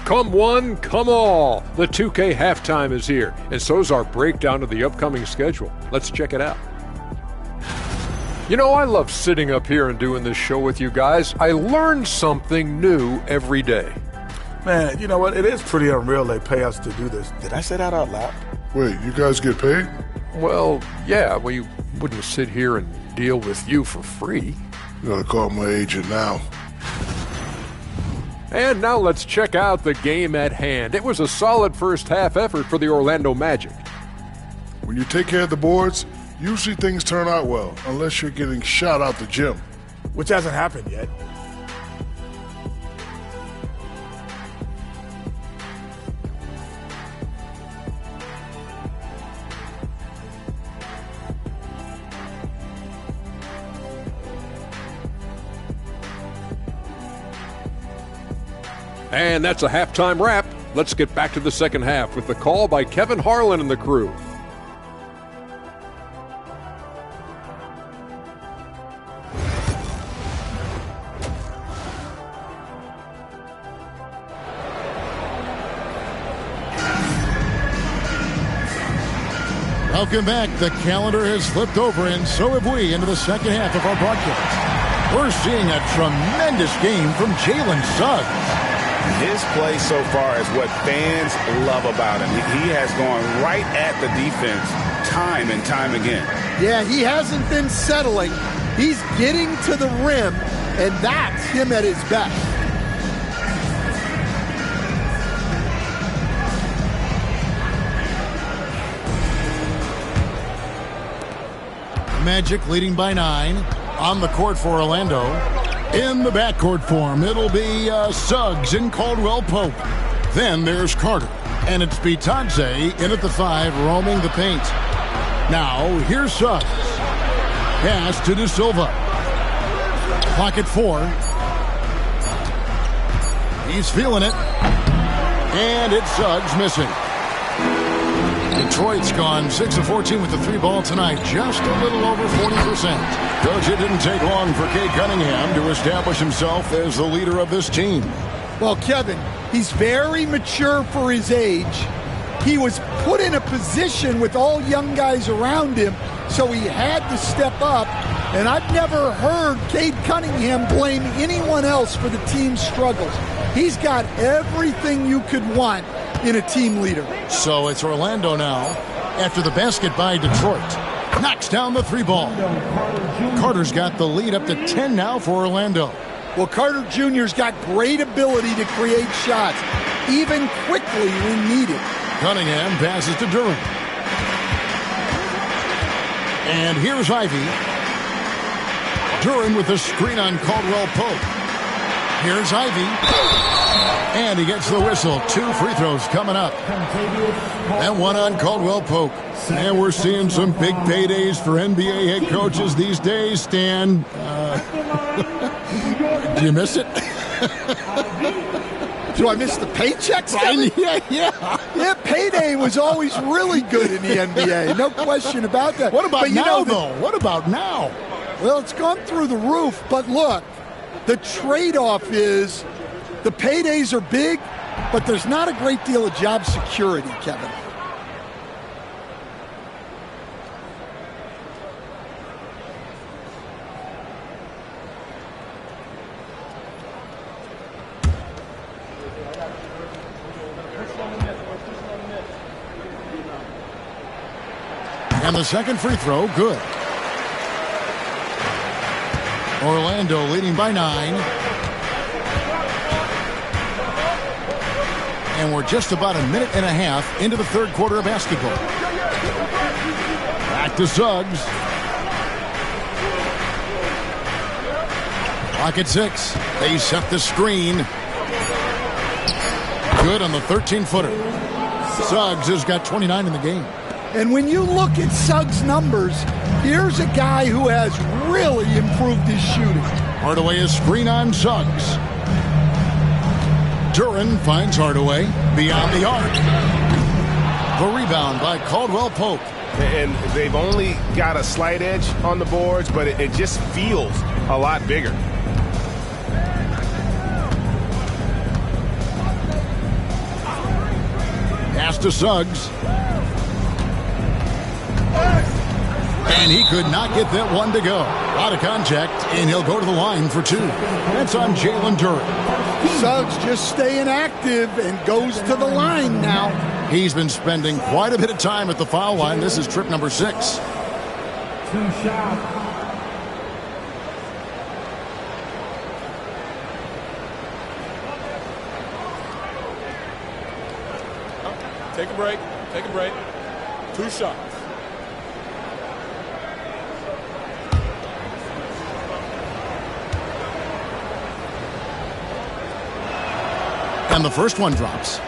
Come one, come all. The 2K halftime is here, and so's our breakdown of the upcoming schedule. Let's check it out. You know, I love sitting up here and doing this show with you guys. I learn something new every day. Man, you know what? It is pretty unreal they pay us to do this. Did I say that out loud? Wait, you guys get paid? Well, yeah, we wouldn't sit here and deal with you for free. You gotta call my agent now. And now let's check out the game at hand. It was a solid first half effort for the Orlando Magic. When you take care of the boards, usually things turn out well, unless you're getting shot out the gym. Which hasn't happened yet. And that's a halftime wrap. Let's get back to the second half with the call by Kevin Harlan and the crew. Welcome back. The calendar has flipped over, and so have we, into the second half of our broadcast. We're seeing a tremendous game from Jalen Suggs. His play so far is what fans love about him. He has gone right at the defense time and time again. Yeah, he hasn't been settling. He's getting to the rim, and that's him at his best. Magic leading by 9 on the court for Orlando. In the backcourt form, it'll be Suggs and Caldwell Pope. Then there's Carter, and it's Bitadze in at the 5, roaming the paint. Now, here's Suggs. Pass to De Silva. Clock at 4. He's feeling it. And it's Suggs missing. Detroit's gone 6 of 14 with the 3 ball tonight, just a little over 40%. Coach, it didn't take long for Cade Cunningham to establish himself as the leader of this team. Well, Kevin, he's very mature for his age. He was put in a position with all young guys around him, so he had to step up. And I've never heard Cade Cunningham blame anyone else for the team's struggles. He's got everything you could want in a team leader. So it's Orlando now after the basket by Detroit. Knocks down the 3 ball. Carter's got the lead up to 10 now for Orlando. Well, Carter Jr.'s got great ability to create shots, even quickly when needed. Cunningham passes to Durant. And here's Ivy. Durant with a screen on Caldwell Pope. Here's Ivy. And he gets the whistle. 2 free throws coming up. And 1 on Caldwell Pope. And we're seeing some big paydays for NBA head coaches these days, Stan. Do you miss it? Do I miss the paychecks? Yeah, payday was always really good in the NBA. No question about that. What about now, though? What about now? Well, it's gone through the roof. But look, the trade-off is the paydays are big, but there's not a great deal of job security, Kevin. And the second free throw, good. Orlando leading by 9. And we're just about a minute and a half into the third quarter of basketball. Back to Suggs. Clock at 6. They set the screen. Good on the 13-footer. Suggs has got 29 in the game. And when you look at Suggs' numbers, here's a guy who has really improved his shooting. Hardaway is screen on Suggs. Duran finds Hardaway beyond the arc. The rebound by Caldwell Pope. And they've only got a slight edge on the boards, but it just feels a lot bigger. Pass to Suggs. And he could not get that one to go. Out of contact, and he'll go to the line for 2. That's on Jalen Duran. Suggs just staying active and goes to the line now. He's been spending quite a bit of time at the foul line. This is trip number 6. 2 shots. Take a break. Take a break. 2 shots. And the first one drops.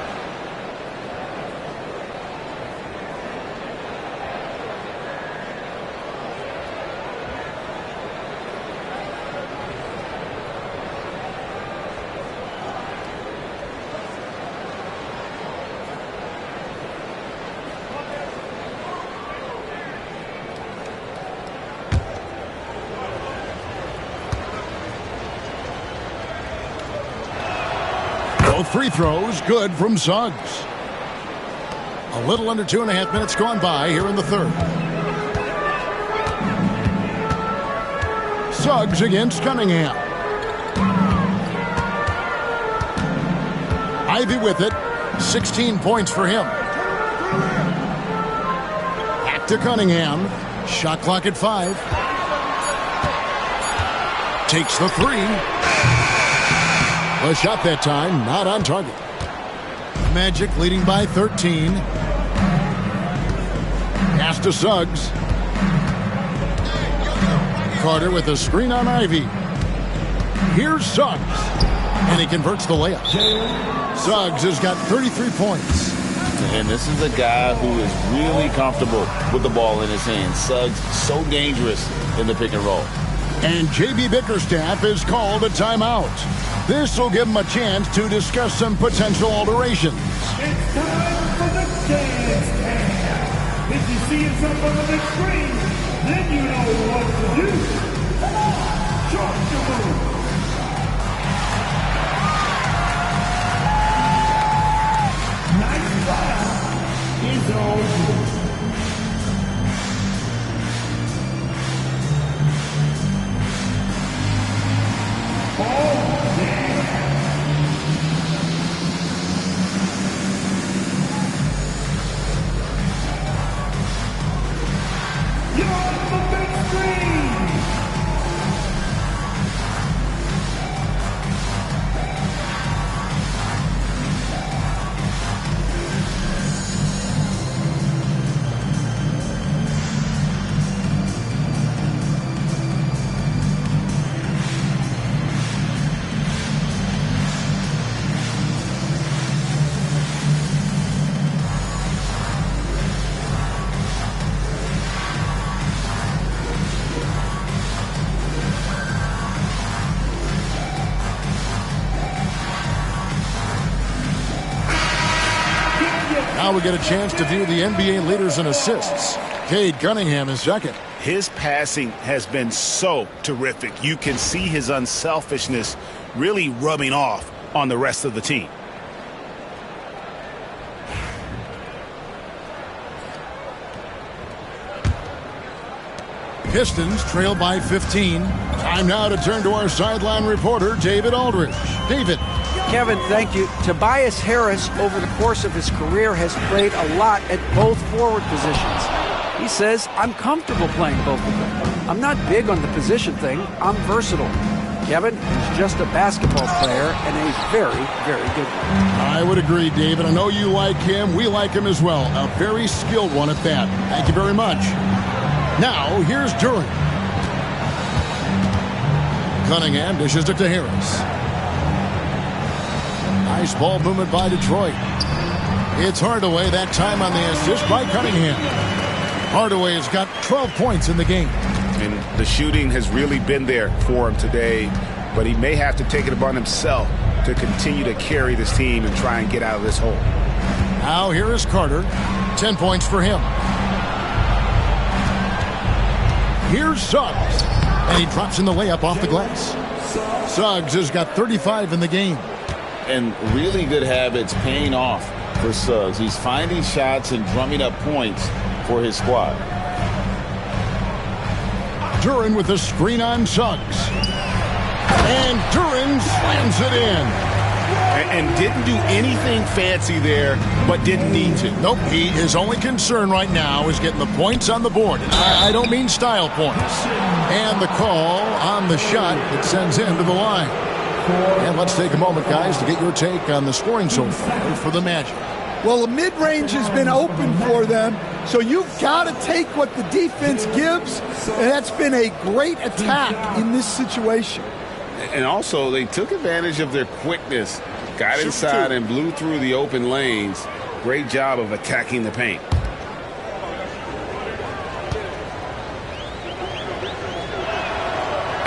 Both free throws good from Suggs. A little under 2.5 minutes gone by here in the third. Suggs against Cunningham. Ivy with it. 16 points for him. Back to Cunningham. Shot clock at 5. Takes the 3. A shot that time, not on target. Magic leading by 13. Pass to Suggs. Carter with a screen on Ivy. Here's Suggs. And he converts the layup. Suggs has got 33 points. And this is a guy who is really comfortable with the ball in his hands. Suggs, so dangerous in the pick and roll. And J.B. Bickerstaff is called a timeout. This will give him a chance to discuss some potential alterations. It's time for the dance cam. If you see yourself on the big screen, then you know what to do. Come on, charge your move. Nice fire is all yours. Oh, yeah. You're on the big screen. Now we get a chance to view the NBA leaders in assists. Cade Cunningham is second. His passing has been so terrific. You can see his unselfishness really rubbing off on the rest of the team. Pistons trail by 15. Time now to turn to our sideline reporter, David Aldridge. David. Kevin, thank you. Tobias Harris, over the course of his career, has played a lot at both forward positions. He says, I'm comfortable playing both of them. I'm not big on the position thing. I'm versatile. Kevin, he's just a basketball player and a very, very good one. I would agree, David. I know you like him. We like him as well. A very skilled one at that. Thank you very much. Now, here's Duran. Cunningham dishes it to Harris. Nice ball movement by Detroit. It's Hardaway that time on the assist by Cunningham. Hardaway has got 12 points in the game. And the shooting has really been there for him today, but he may have to take it upon himself to continue to carry this team and try and get out of this hole. Now here is Carter. 10 points for him. Here's Suggs. And he drops in the layup off the glass. Suggs has got 35 in the game. And really good habits paying off for Suggs. He's finding shots and drumming up points for his squad. Duran with a screen on Suggs. And Duran slams it in. And didn't do anything fancy there, but didn't need to. Nope, his only concern right now is getting the points on the board. I don't mean style points. And the call on the shot that sends him to the line. And let's take a moment, guys, to get your take on the scoring so far for the Magic. Well, the mid-range has been open for them, so you've got to take what the defense gives, and that's been a great attack in this situation. And also, they took advantage of their quickness, got inside and blew through the open lanes. Great job of attacking the paint.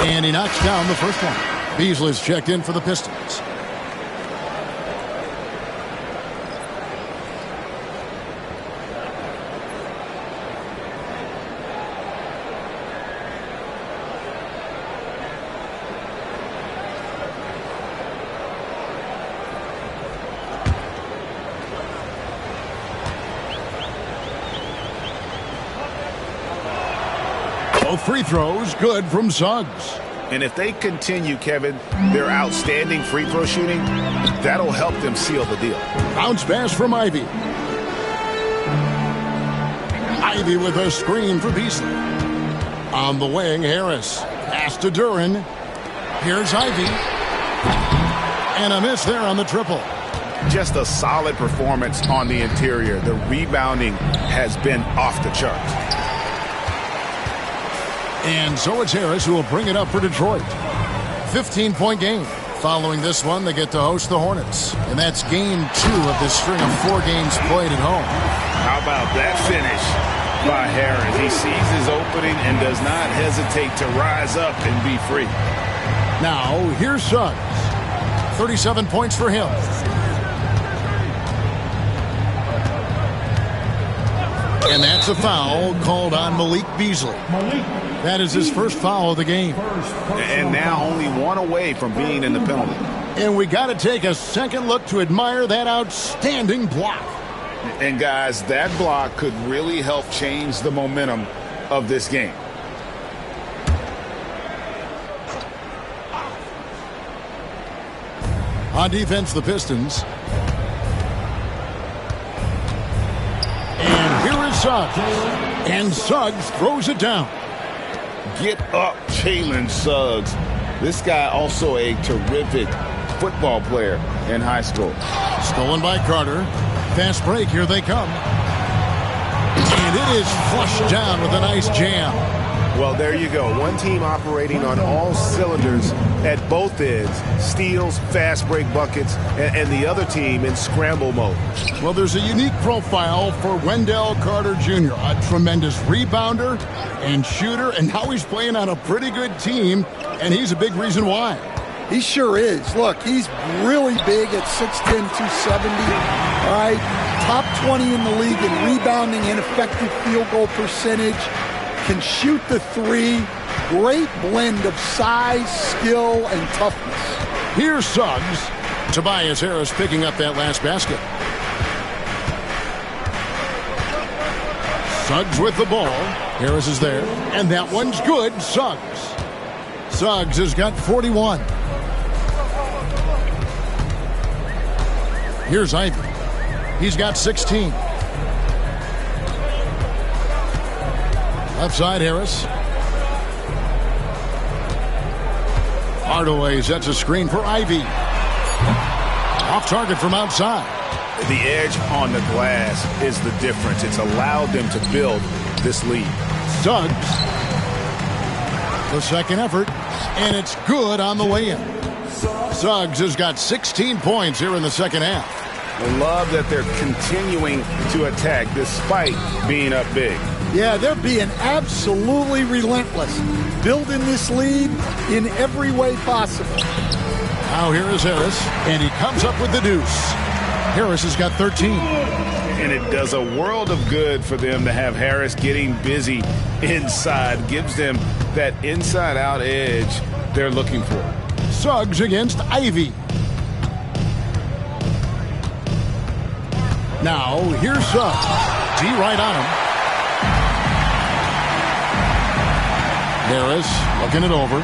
And he knocks down the first one. Beasley's checked in for the Pistons. Both free throws good from Suggs. And if they continue, Kevin, their outstanding free throw shooting, that'll help them seal the deal. Bounce pass from Ivy. Ivy with a screen for Beasley. On the wing, Harris. Pass to Duran. Here's Ivy. And a miss there on the triple. Just a solid performance on the interior. The rebounding has been off the charts. And so it's Harris who will bring it up for Detroit. 15-point game. Following this one, they get to host the Hornets. And that's game 2 of this string of 4 games played at home. How about that finish by Harris? He sees his opening and does not hesitate to rise up and be free. Now, here's Suggs. 37 points for him. And that's a foul called on Malik Beasley. That is his first foul of the game. And now only one away from being in the penalty. And we got to take a second look to admire that outstanding block. And guys, that block could really help change the momentum of this game. On defense, the Pistons. And here is Suggs. And Suggs throws it down. Get up, Jalen Suggs. This guy also a terrific football player in high school. Stolen by Carter. Fast break, here they come. And it is flushed down with a nice jam. Well, there you go. One team operating on all cylinders at both ends. Steals, fast break buckets, and the other team in scramble mode. Well, there's a unique profile for Wendell Carter Jr., a tremendous rebounder and shooter, and now he's playing on a pretty good team, and he's a big reason why. He sure is. Look, he's really big at 6'10", 270. All right, top 20 in the league in rebounding and effective field goal percentage. Can shoot the three. Great blend of size, skill, and toughness. Here's Suggs. Tobias Harris picking up that last basket. Suggs with the ball. Harris is there. And that one's good. Suggs. Suggs has got 41. Here's Ivy. He's got 16. Left side, Harris. Hardaway sets a screen for Ivy. Off target from outside. The edge on the glass is the difference. It's allowed them to build this lead. Suggs. The second effort. And it's good on the way in. Suggs has got 16 points here in the second half. I love that they're continuing to attack despite being up big. Yeah, they're being absolutely relentless. Building this lead in every way possible. Now here is Harris, and he comes up with the deuce. Harris has got 13. And it does a world of good for them to have Harris getting busy inside. Gives them that inside-out edge they're looking for. Suggs against Ivy. Now, here's Suggs. D right on him. Harris looking it over.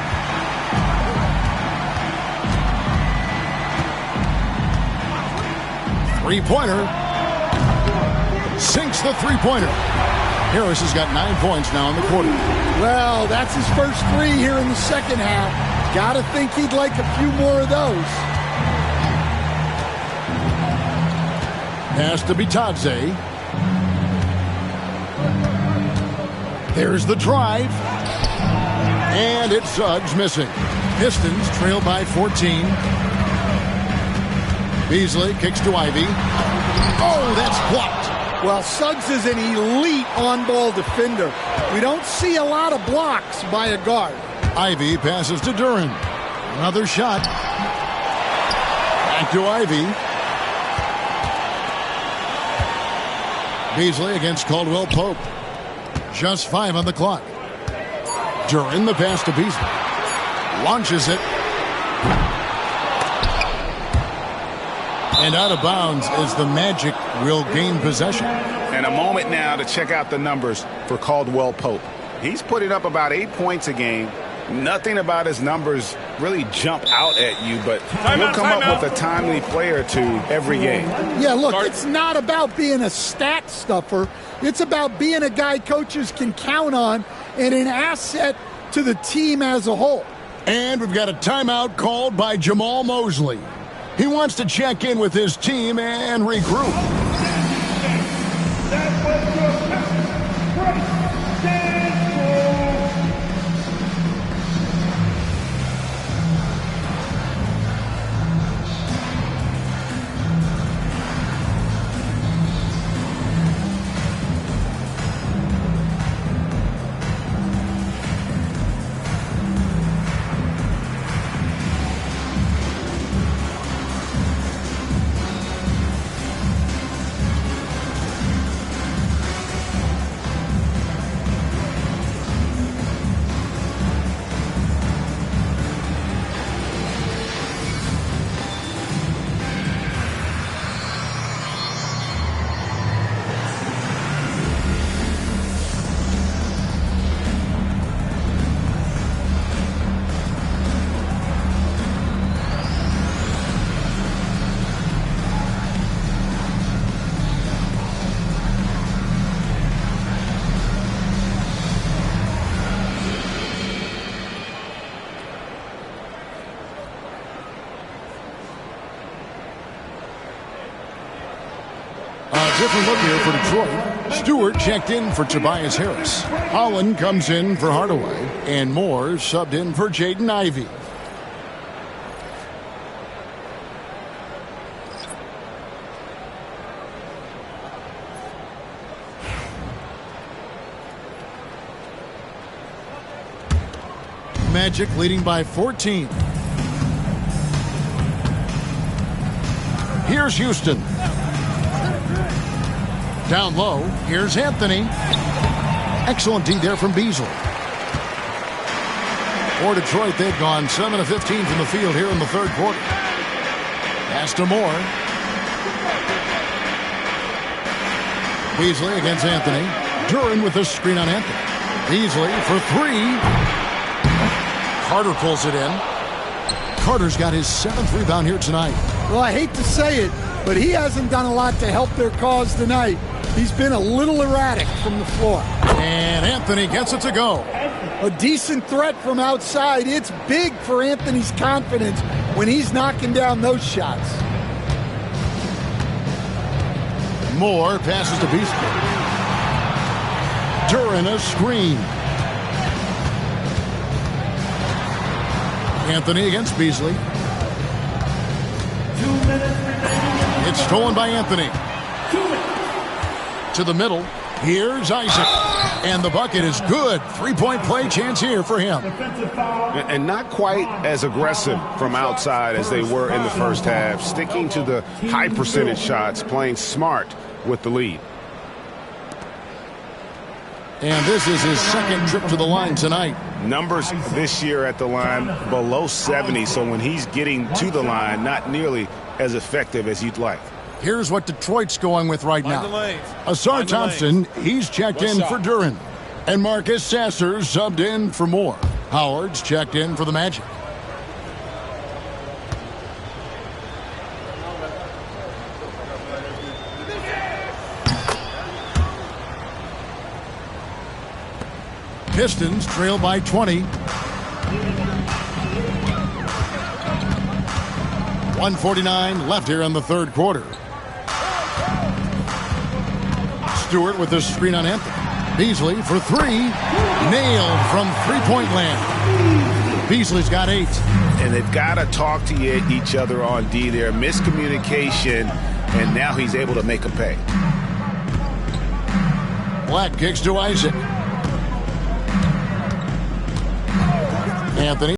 Three-pointer. Sinks the three-pointer. Harris has got 9 points now in the quarter. Well, that's his first three here in the second half. Gotta think he'd like a few more of those. Pass to Bitadze. There's the drive. And it's Suggs missing. Pistons trail by 14. Beasley kicks to Ivy. Oh, that's blocked. Well, Suggs is an elite on-ball defender. We don't see a lot of blocks by a guard. Ivy passes to Duran. Another shot. Back to Ivy. Beasley against Caldwell Pope. Just 5 on the clock. Duran the pass to Beasley. Launches it. And out of bounds as the Magic will gain possession. And a moment now to check out the numbers for Caldwell Pope. He's putting up about 8 points a game. Nothing about his numbers really jump out at you, but he'll come up with a timely play or two every game. Yeah, look, it's not about being a stat stuffer. It's about being a guy coaches can count on and an asset to the team as a whole. And we've got a timeout called by Jamal Mosley. He wants to check in with his team and regroup. That was your captain, Bryce Stanford. Different look here for Detroit. Stewart checked in for Tobias Harris. Holland comes in for Hardaway. And Moore subbed in for Jaden Ivey. Magic leading by 14. Here's Houston. Down low, here's Anthony. Excellent D there from Beasley. For Detroit, they've gone 7 of 15 from the field here in the third quarter. Pass to Moore. Beasley against Anthony. Duran with the screen on Anthony. Beasley for three. Carter pulls it in. Carter's got his 7th rebound here tonight. Well, I hate to say it, but he hasn't done a lot to help their cause tonight. He's been a little erratic from the floor. And Anthony gets it to go. A decent threat from outside. It's big for Anthony's confidence when he's knocking down those shots. Moore passes to Beasley. Duran a screen. Anthony against Beasley. 2 minutes remaining. It's stolen by Anthony. 2 minutes. To the middle. Here's Isaac. And the bucket is good. 3-point play chance here for him. And not quite as aggressive from outside as they were in the first half. Sticking to the high percentage shots, playing smart with the lead. And this is his second trip to the line tonight. Numbers this year at the line below 70, so when he's getting to the line, not nearly as effective as you'd like. Here's what Detroit's going with right now. Asar Thompson, he's checked in for Duran. And Marcus Sasser subbed in for Moore. Howard's checked in for the Magic. Pistons trail by 20. 1:49 left here in the third quarter. Stewart with the screen on Anthony. Beasley for three. Nailed from three-point land. Beasley's got 8. And they've got to talk to each other on D there. Miscommunication, and now he's able to make a pay. Black kicks to Isaac. Anthony.